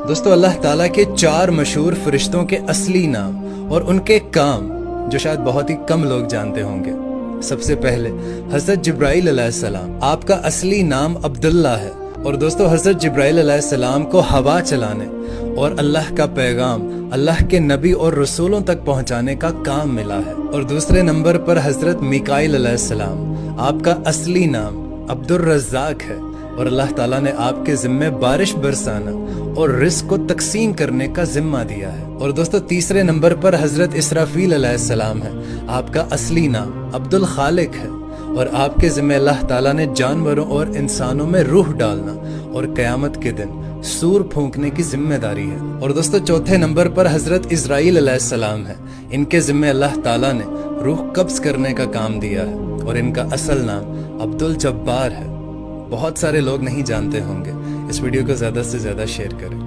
دوستو اللہ تعالیٰ کے 4 مشہور فرشتوں کے اصلی نام اور ان کے کام جو شاید بہت ہی کم لوگ جانتے ہوں گے۔ سب سے پہلے حضرت جبرائیل علیہ السلام، آپ کا اصلی نام عبداللہ ہے، اور دوستو حضرت جبرائیل علیہ السلام کو ہوا چلانے اور اللہ کا پیغام اللہ کے نبی اور رسولوں تک پہنچانے کا کام ملا ہے۔ اور دوسرے نمبر پر حضرت میکائیل علیہ السلام، آپ کا اصلی نام عبد الرزاق ہے، اور اللہ تعالیٰ نے آپ کے ذمے بارش برسانا اور رزق کو تقسیم کرنے کا ذمہ دیا ہے۔ اور دوستو تیسرے نمبر پر حضرت اسرافیل علیہ السلام ہے، آپ کا اصلی نام عبد الخالق ہے، اور آپ کے ذمہ اللہ تعالیٰ نے جانوروں اور انسانوں میں روح ڈالنا اور قیامت کے دن سور پھونکنے کی ذمہ داری ہے۔ اور دوستو چوتھے نمبر پر حضرت اسرائیل علیہ السلام ہے، ان کے ذمہ اللہ تعالیٰ نے روح قبض کرنے کا کام دیا ہے، اور ان کا اصل نام عبد الجبار ہے۔ بہت سارے لوگ نہیں جانتے ہوں گے، اس ویڈیو کو زیادہ سے زیادہ شیئر کریں۔